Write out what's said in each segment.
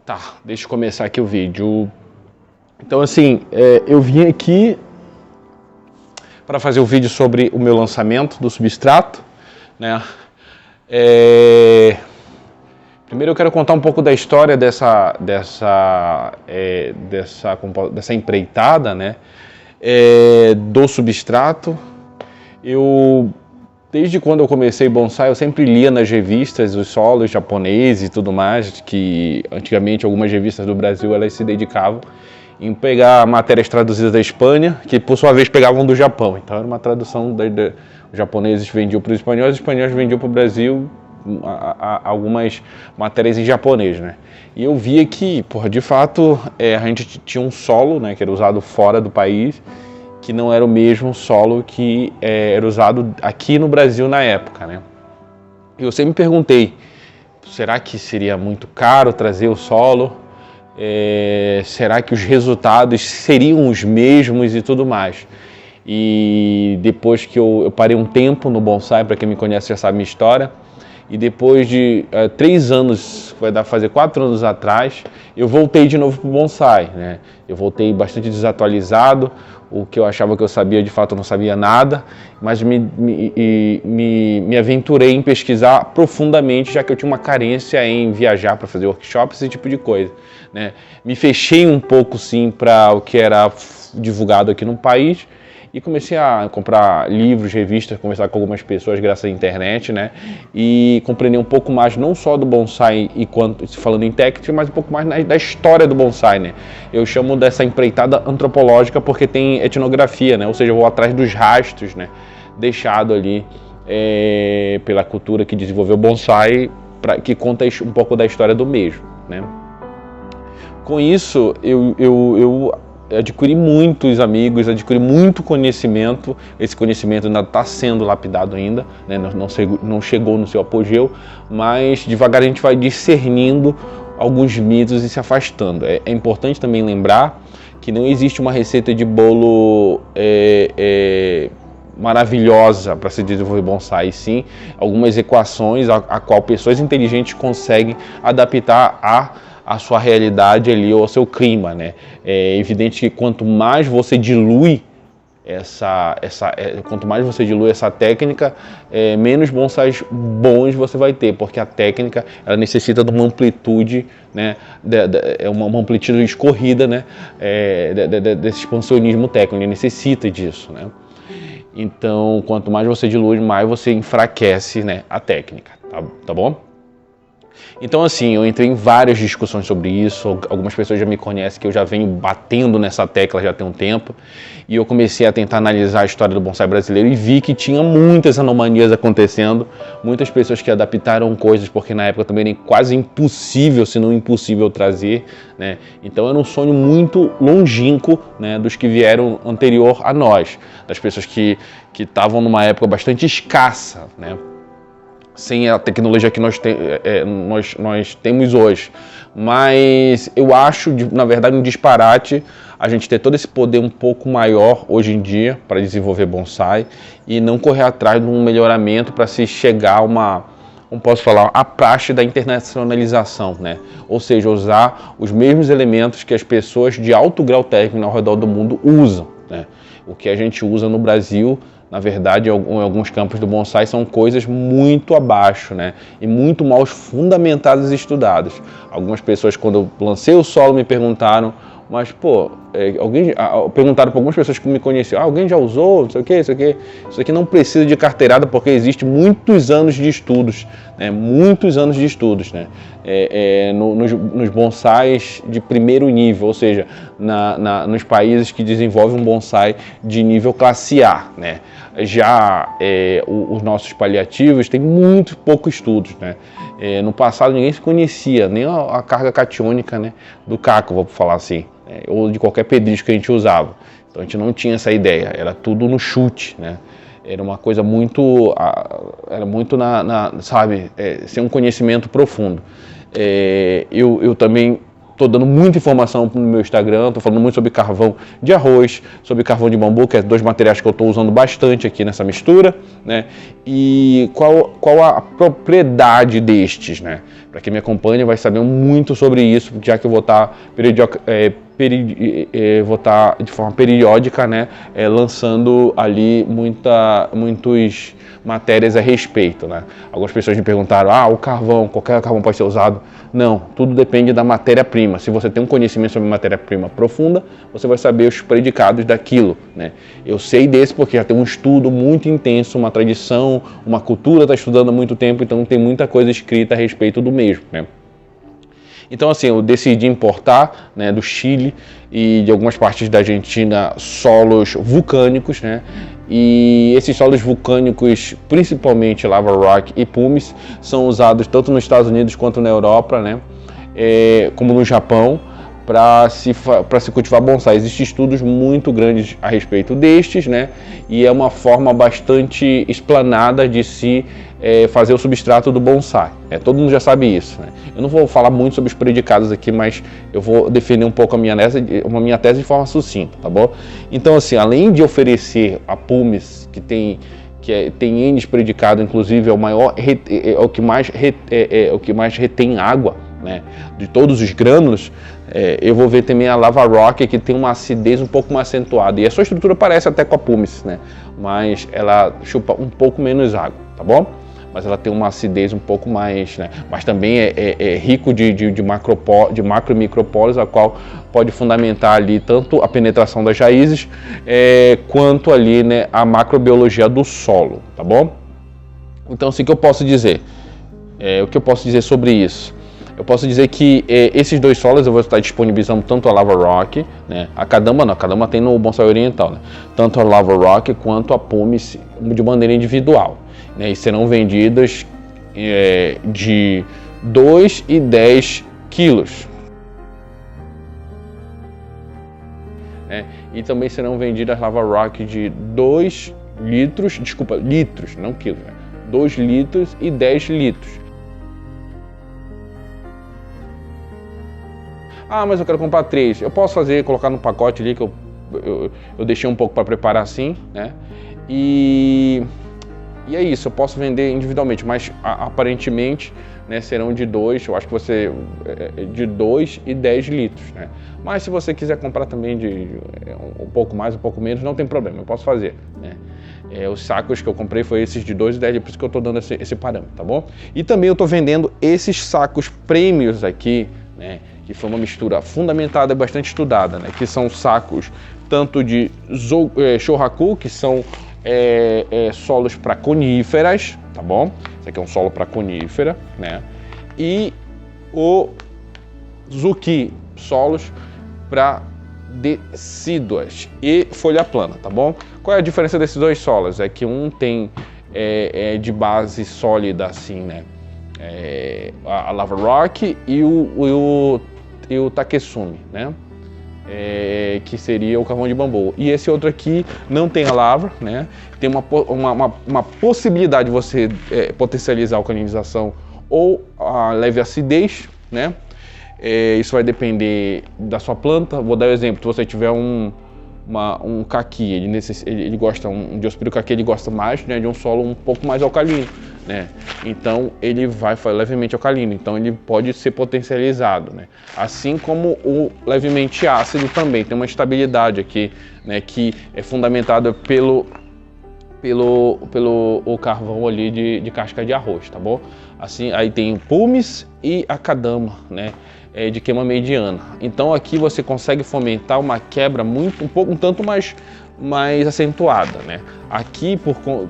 Tá, deixa eu começar aqui o vídeo. Então assim, eu vim aqui para fazer o vídeo sobre o meu lançamento do Substrato, né? Primeiro eu quero contar um pouco da história dessa empreitada, né? Do Substrato. Desde quando eu comecei bonsai, eu sempre lia nas revistas os solos japoneses e tudo mais, que antigamente algumas revistas do Brasil elas se dedicavam em pegar matérias traduzidas da Espanha, que por sua vez pegavam do Japão. Então era uma tradução, os japoneses vendiam para os espanhóis vendiam para o Brasil algumas matérias em japonês, né? E eu via que, de fato, a gente tinha um solo, né, que era usado fora do país, que não era o mesmo solo que era usado aqui no Brasil na época, né? Eu sempre me perguntei, será que seria muito caro trazer o solo? Será que os resultados seriam os mesmos e tudo mais? E depois que eu parei um tempo no bonsai, para quem me conhece já sabe minha história, e depois de 3 anos, vai dar fazer 4 anos atrás, eu voltei de novo para o bonsai, né? Eu voltei bastante desatualizado, o que eu achava que eu sabia, de fato eu não sabia nada, mas me aventurei em pesquisar profundamente, já que eu tinha uma carência em viajar para fazer workshops, esse tipo de coisa, né? Me fechei um pouco sim para o que era divulgado aqui no país, e comecei a comprar livros, revistas, conversar com algumas pessoas graças à internet, né? E compreender um pouco mais, não só do bonsai, falando em técnica, mas um pouco mais da história do bonsai, né? Eu chamo dessa empreitada antropológica porque tem etnografia, né? Ou seja, eu vou atrás dos rastros, né? Deixado ali pela cultura que desenvolveu o bonsai, que conta um pouco da história do mesmo, né? Com isso, eu adquiri muitos amigos, adquiri muito conhecimento. Esse conhecimento ainda está sendo lapidado ainda, né? Não chegou no seu apogeu, mas devagar a gente vai discernindo alguns mitos e se afastando. É importante também lembrar que não existe uma receita de bolo maravilhosa para se desenvolver bonsai, e sim algumas equações a qual pessoas inteligentes conseguem adaptar a sua realidade ali ou ao seu clima, né? É evidente que quanto mais você dilui essa técnica, menos bonsais bons você vai ter, porque a técnica ela necessita de uma amplitude, né? Uma amplitude escorrida, né? Desse expansionismo técnico, ele necessita disso, né? Então, quanto mais você dilui, mais você enfraquece, né, a técnica, tá bom? Então assim, eu entrei em várias discussões sobre isso, algumas pessoas já me conhecem que eu já venho batendo nessa tecla já tem um tempo, e eu comecei a tentar analisar a história do bonsai brasileiro e vi que tinha muitas anomalias acontecendo, muitas pessoas que adaptaram coisas, porque na época também era quase impossível, se não impossível trazer, né? Então era um sonho muito longínquo, né, dos que vieram anterior a nós, das pessoas que estavam numa época bastante escassa, né? Sem a tecnologia que nós temos hoje. Mas eu acho, na verdade, um disparate a gente ter todo esse poder um pouco maior hoje em dia para desenvolver bonsai e não correr atrás de um melhoramento para se chegar a a praxe da internacionalização, né? Ou seja, usar os mesmos elementos que as pessoas de alto grau técnico ao redor do mundo usam, né? O que a gente usa no Brasil, na verdade, em alguns campos do bonsai são coisas muito abaixo, né? E muito mal fundamentadas e estudadas. Algumas pessoas, quando eu lancei o solo, me perguntaram, mas, perguntaram para algumas pessoas que me conheciam, alguém já usou, não sei o quê, isso aqui não precisa de carteirada porque existe muitos anos de estudos, né? Muitos anos de estudos, né? Nos bonsais de primeiro nível, ou seja, nos países que desenvolvem um bonsai de nível classe A, né? Já os nossos paliativos têm muito poucos estudos, né? No passado ninguém se conhecia, nem a carga catiônica, né, do caco, vou falar assim, ou de qualquer pedrisco que a gente usava. Então a gente não tinha essa ideia, era tudo no chute, né? Era uma coisa muito, sabe, sem um conhecimento profundo. Eu também estou dando muita informação no meu Instagram, estou falando muito sobre carvão de arroz, sobre carvão de bambu, que é 2 materiais que eu estou usando bastante aqui nessa mistura, né? E qual a propriedade destes, né? Para quem me acompanha vai saber muito sobre isso, já que eu vou estar de forma periódica, né, lançando ali muitas matérias a respeito, né? Algumas pessoas me perguntaram, o carvão, qualquer carvão pode ser usado? Não, tudo depende da matéria-prima. Se você tem um conhecimento sobre matéria-prima profunda, você vai saber os predicados daquilo, né? Eu sei desse porque já tem um estudo muito intenso, uma tradição, uma cultura está estudando há muito tempo, então tem muita coisa escrita a respeito do mesmo, né? Então, assim, eu decidi importar, né, do Chile e de algumas partes da Argentina solos vulcânicos, né? E esses solos vulcânicos, principalmente lava rock e pumice, são usados tanto nos Estados Unidos quanto na Europa, né? Como no Japão, para se cultivar bonsai. Existem estudos muito grandes a respeito destes, né? E é uma forma bastante explanada de se fazer o substrato do bonsai. Todo mundo já sabe isso, né? Eu não vou falar muito sobre os predicados aqui, mas eu vou defender um pouco a minha tese de forma sucinta, tá bom? Então, assim, além de oferecer a pumice, que tem N predicado, inclusive é o que mais retém água, né, de todos os grânulos, eu vou ver também a lava rock, que tem uma acidez um pouco mais acentuada, e a sua estrutura parece até com a pumice, né, mas ela chupa um pouco menos água, tá bom? Mas ela tem uma acidez um pouco mais, né, mas também é rico de macro e micropólios, a qual pode fundamentar ali tanto a penetração das raízes, quanto ali, né, a macrobiologia do solo, tá bom? Então, assim, o que eu posso dizer? O que eu posso dizer sobre isso? Eu posso dizer que esses 2 solos eu vou estar disponibilizando tanto a lava rock, né? A kadama não, a kadama tem no bonsai oriental, né? Tanto a lava rock quanto a pumice de maneira individual, né? E serão vendidas de 2 e 10 quilos. E também serão vendidas lava rock de 2 litros, litros, não quilos, né? 2 litros e 10 litros. Mas eu quero comprar 3. Eu posso colocar no pacote ali que eu deixei um pouco para preparar assim, né? E é isso, eu posso vender individualmente, mas aparentemente, né, serão de 2, eu acho que de 2 e 10 litros, né? Mas se você quiser comprar também de um pouco mais, um pouco menos, não tem problema, eu posso fazer, né? Os sacos que eu comprei foi esses de 2 e 10, por isso que eu estou dando esse parâmetro, tá bom? E também eu estou vendendo esses sacos prêmios aqui, né, que foi uma mistura fundamentada e bastante estudada, né, que são sacos tanto de Shohaku, que são solos para coníferas, tá bom? Esse aqui é um solo para conífera, né? E o Zuki, solos para decíduas e folha plana, tá bom? Qual é a diferença desses 2 solos? É que um tem de base sólida, assim, né? A lava rock e o takesumi, né? Que seria o carvão de bambu. E esse outro aqui não tem a lava, né? Tem uma possibilidade de você potencializar a alcalinização ou a leve acidez, né? Isso vai depender da sua planta. Vou dar um exemplo: se você tiver um caqui, ele gosta, um diospiro caqui, ele gosta mais, né, de um solo um pouco mais alcalino, né? Então ele vai levemente alcalino, então ele pode ser potencializado, né? Assim como o levemente ácido também tem uma estabilidade aqui, né, que é fundamentada pelo carvão ali de casca de arroz, tá bom? Assim, aí tem o pumice e a kadama, né, de queima mediana. Então aqui você consegue fomentar uma quebra um tanto mais acentuada, né? Aqui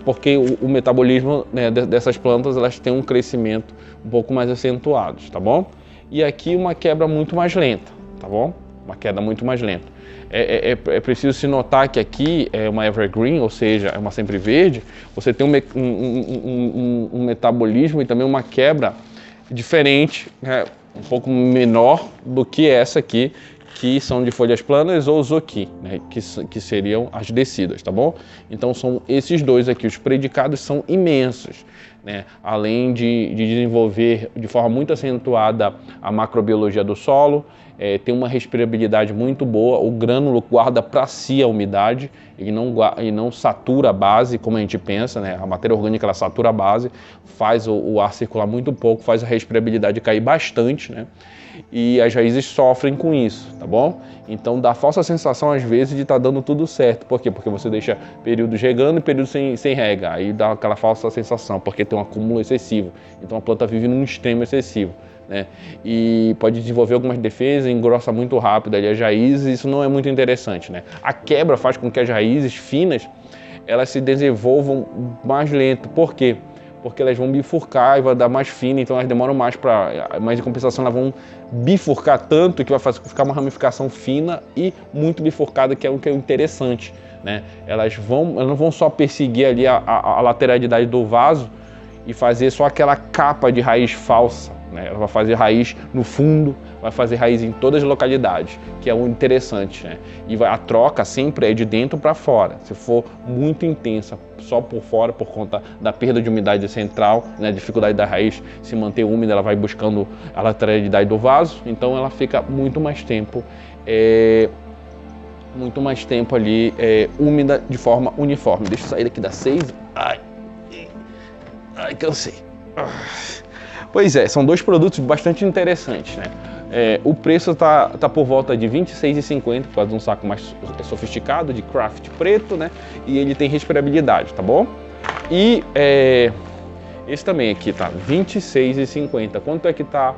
porque o metabolismo, né, dessas plantas, elas têm um crescimento um pouco mais acentuado, tá bom? E aqui uma quebra muito mais lenta, tá bom? Uma queda muito mais lenta. É preciso se notar que aqui é uma evergreen, ou seja, é uma sempre verde. Você tem um metabolismo e também uma quebra diferente, né, um pouco menor do que essa aqui, que são de folhas planas ou zoki, né, que seriam as decíduas, tá bom? Então são esses 2 aqui, os predicados são imensos, né? Além de desenvolver de forma muito acentuada a macrobiologia do solo, tem uma respirabilidade muito boa, o grânulo guarda para si a umidade, ele não satura a base como a gente pensa, né? A matéria orgânica ela satura a base, faz o ar circular muito pouco, faz a respirabilidade cair bastante, né? E as raízes sofrem com isso, tá bom? Então dá falsa sensação às vezes de estar dando tudo certo. Por quê? Porque você deixa períodos regando e períodos sem rega, aí dá aquela falsa sensação, porque tem um acúmulo excessivo, então a planta vive num extremo excessivo, né? E pode desenvolver algumas defesas, engrossa muito rápido ali as raízes, isso não é muito interessante, né? A quebra faz com que as raízes finas elas se desenvolvam mais lento. Por quê? Porque elas vão bifurcar e vai dar mais fina, então elas demoram mais mas em compensação elas vão bifurcar tanto que vai ficar uma ramificação fina e muito bifurcada, que é o que é interessante, né? Elas não vão só perseguir ali a lateralidade do vaso e fazer só aquela capa de raiz falsa, né? Ela vai fazer raiz no fundo, vai fazer raiz em todas as localidades, que é o interessante, né? E a troca sempre é de dentro para fora. Se for muito intensa só por fora, por conta da perda de umidade central, né? A dificuldade da raiz se manter úmida, ela vai buscando a lateralidade do vaso, então ela fica muito mais tempo ali úmida de forma uniforme. Deixa eu sair daqui da 6. Ai, cansei. Pois é, são dois produtos bastante interessantes, né? O preço tá por volta de R$ 26,50, por causa de um saco mais sofisticado, de craft preto, né? E ele tem respirabilidade, tá bom? E esse também aqui tá R$ 26,50. Quanto é que tá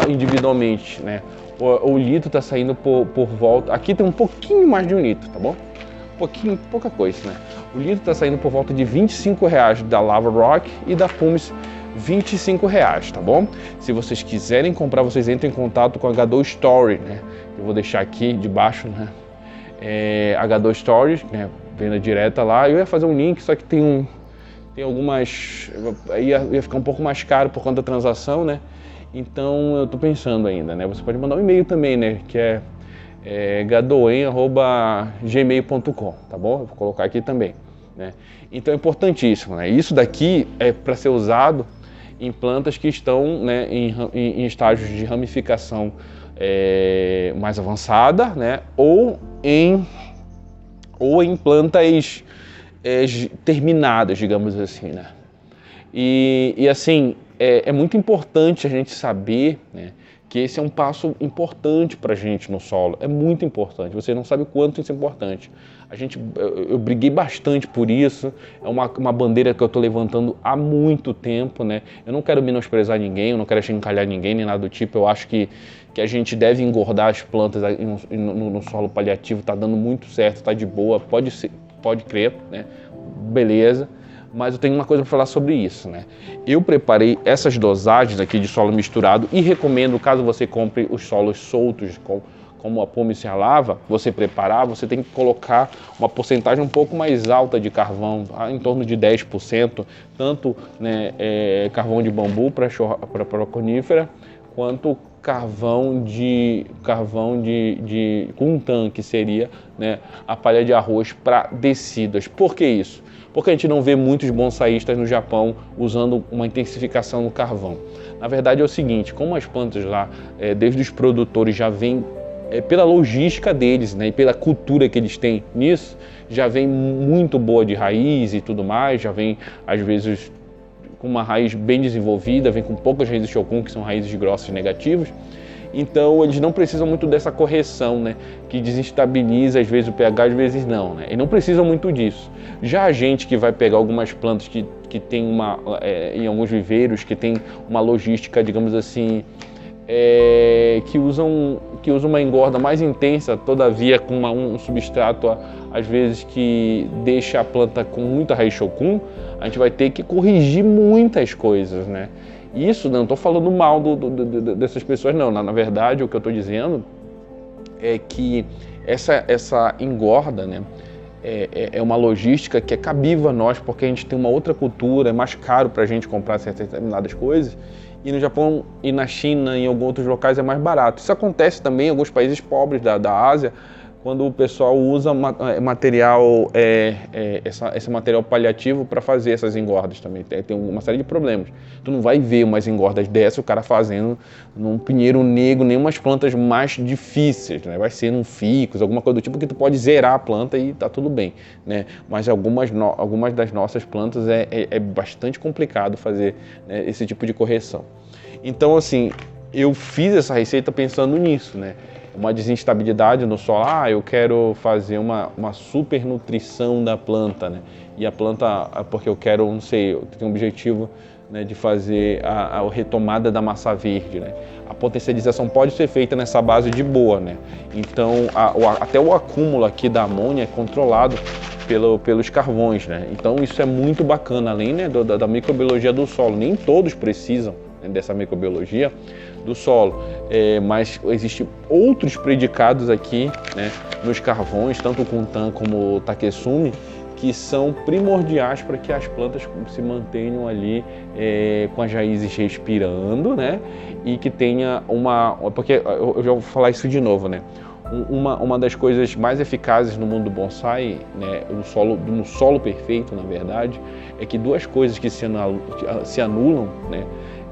individualmente, né? O litro tá saindo por volta... Aqui tem um pouquinho mais de um litro, tá bom? Pouca coisa, né? O litro tá saindo por volta de R$ 25,00 da Lava Rock e da Pumice R$ 25,00, tá bom? Se vocês quiserem comprar, vocês entrem em contato com a H2 Store, né? Eu vou deixar aqui debaixo, né? H2 Store, né? Venda direta lá. Eu ia fazer um link, só que tem algumas... Ia ficar um pouco mais caro por conta da transação, né? Então eu tô pensando ainda, né? Você pode mandar um e-mail também, né? Que é gadoen@gmail.com, tá bom? Eu vou colocar aqui também, né? Então é importantíssimo, né? Isso daqui é para ser usado em plantas que estão, né, em estágios de ramificação mais avançada, né? Ou em plantas terminadas, digamos assim, né? E assim, é muito importante a gente saber, né, que esse é um passo importante para a gente no solo, é muito importante, você não sabe o quanto isso é importante. Eu briguei bastante por isso, é uma bandeira que eu estou levantando há muito tempo, né? Eu não quero menosprezar ninguém, eu não quero chincalhar ninguém, nem nada do tipo, eu acho que a gente deve engordar as plantas no solo paliativo, está dando muito certo, está de boa, pode crer, né? Beleza. Mas eu tenho uma coisa para falar sobre isso, né? Eu preparei essas dosagens aqui de solo misturado e recomendo, caso você compre os solos soltos, como a Pumice e a Lava, você preparar, você tem que colocar uma porcentagem um pouco mais alta de carvão, em torno de 10%, tanto, né, carvão de bambu para conífera, quanto carvão de cuntan, que seria, né, a palha de arroz para descidas. Por que isso? Porque a gente não vê muitos bonsaístas no Japão usando uma intensificação no carvão. Na verdade é o seguinte, como as plantas lá, desde os produtores já vêm, pela logística deles, né, e pela cultura que eles têm nisso, já vem muito boa de raiz e tudo mais, já vem às vezes com uma raiz bem desenvolvida, vem com poucas raízes Shokun, que são raízes grossas negativas. Então eles não precisam muito dessa correção, né, que desestabiliza às vezes o pH, às vezes não, né, e não precisam muito disso. Já a gente que vai pegar algumas plantas que tem em alguns viveiros, que tem uma logística, digamos assim, que usam uma engorda mais intensa, todavia com um substrato às vezes que deixa a planta com muita raiz Shokun, a gente vai ter que corrigir muitas coisas, né? Isso, não estou falando mal dessas pessoas, não. Na verdade, o que eu estou dizendo é que essa engorda, né, é uma logística que é cabível a nós, porque a gente tem uma outra cultura, é mais caro para a gente comprar certas determinadas coisas, e no Japão e na China, em alguns outros locais, é mais barato. Isso acontece também em alguns países pobres da Ásia, quando o pessoal usa material, esse material paliativo para fazer essas engordas também. Tem uma série de problemas. Tu não vai ver umas engordas dessas, o cara fazendo num pinheiro negro, nem umas plantas mais difíceis, né? Vai ser num ficus, alguma coisa do tipo que tu pode zerar a planta e tá tudo bem, né? Mas algumas das nossas plantas é bastante complicado fazer, né, esse tipo de correção. Então, assim, eu fiz essa receita pensando nisso, né? Uma desinstabilidade no solo, eu quero fazer uma super nutrição da planta, né? E a planta, porque eu quero, não sei, eu tenho um objetivo, né, de fazer a retomada da massa verde, né? A potencialização pode ser feita nessa base de boa, né? Então, até o acúmulo aqui da amônia é controlado pelos carvões, né? Então, isso é muito bacana, além, né, da microbiologia do solo. Nem todos precisam, né, dessa microbiologia do solo, mas existem outros predicados aqui, né, nos carvões, tanto o Kuntan como o Takesumi, que são primordiais para que as plantas se mantenham ali com as raízes respirando, né, e que tenha porque eu já vou falar isso de novo, né, uma das coisas mais eficazes no mundo do bonsai, né, no solo perfeito, na verdade, é que duas coisas que se anulam, né,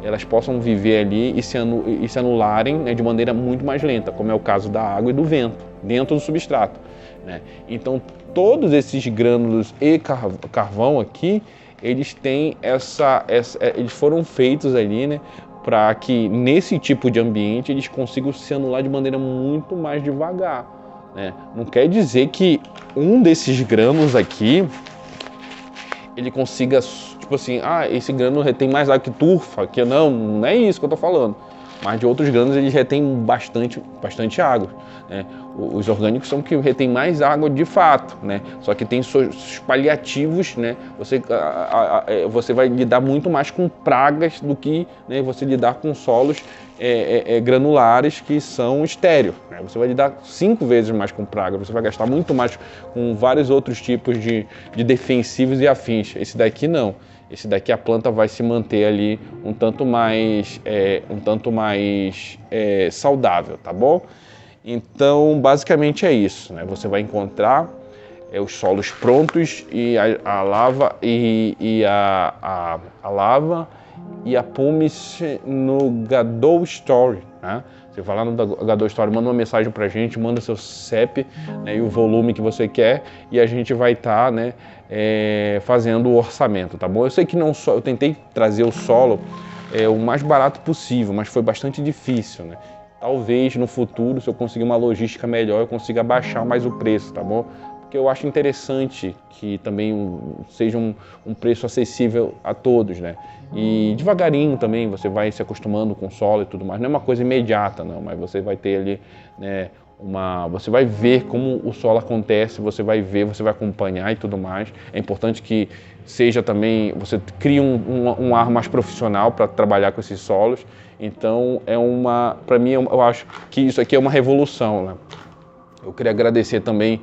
elas possam viver ali e se anularem, né, de maneira muito mais lenta, como é o caso da água e do vento, dentro do substrato, né? Então, todos esses grânulos e carvão aqui, eles têm eles foram feitos ali, né, para que nesse tipo de ambiente eles consigam se anular de maneira muito mais devagar, né? Não quer dizer que um desses grânulos aqui ele consiga, tipo assim, esse grânulo retém mais água que turfa, que não é isso que eu tô falando. Mas de outros grânulos eles retêm bastante água, né? Os orgânicos são que retêm mais água de fato, né? Só que tem seus paliativos, né? Você vai lidar muito mais com pragas do que, né, você lidar com solos granulares que são estéreos, né? Você vai lidar 5 vezes mais com pragas, você vai gastar muito mais com vários outros tipos de defensivos e afins. Esse daqui não. Esse daqui a planta vai se manter ali um tanto mais saudável, tá bom? Então, basicamente é isso, né? Você vai encontrar os solos prontos e a lava e a pumice no Gadol Story, né? Você vai lá no Gadol Story, manda uma mensagem pra gente, manda seu CEP, né, e o volume que você quer, e a gente vai estar, né, fazendo o orçamento, tá bom? Eu sei que eu tentei trazer o solo o mais barato possível, mas foi bastante difícil, né? Talvez no futuro, se eu conseguir uma logística melhor, eu consiga baixar mais o preço, tá bom? Porque eu acho interessante que também seja um preço acessível a todos, né? E devagarinho também você vai se acostumando com o solo e tudo mais. Não é uma coisa imediata, não, mas você vai ter ali, né, você vai ver como o solo acontece, você vai ver, você vai acompanhar e tudo mais. É importante que seja também, você crie um ar mais profissional para trabalhar com esses solos. Então, para mim, eu acho que isso aqui é uma revolução, né? Eu queria agradecer também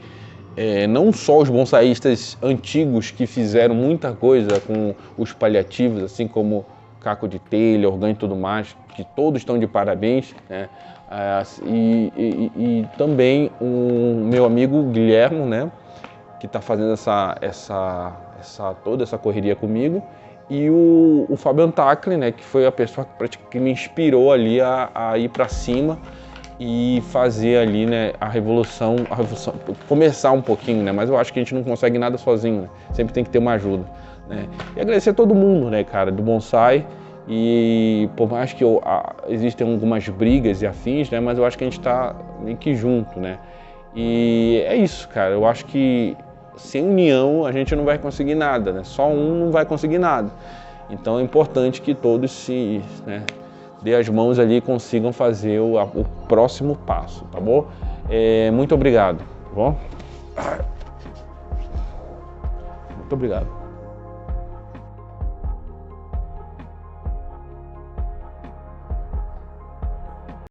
não só os bonsaístas antigos que fizeram muita coisa com os paliativos, assim como caco de telha, orgânico e tudo mais, que todos estão de parabéns, né? E também o meu amigo Guilherme, né, que está fazendo toda essa correria comigo, e o Fabian Tackley, né, que foi a pessoa que me inspirou ali a ir para cima e fazer ali, né, a revolução, começar um pouquinho, né, mas eu acho que a gente não consegue nada sozinho, né? Sempre tem que ter uma ajuda, né? E agradecer a todo mundo, né, cara, do bonsai. E por mais que existem algumas brigas e afins, né, mas eu acho que a gente está meio que junto, né? E é isso, cara. Eu acho que sem união a gente não vai conseguir nada, né? Só um não vai conseguir nada. Então é importante que todos dê as mãos ali e consigam fazer o próximo passo, tá bom? Muito obrigado, tá bom? Muito obrigado.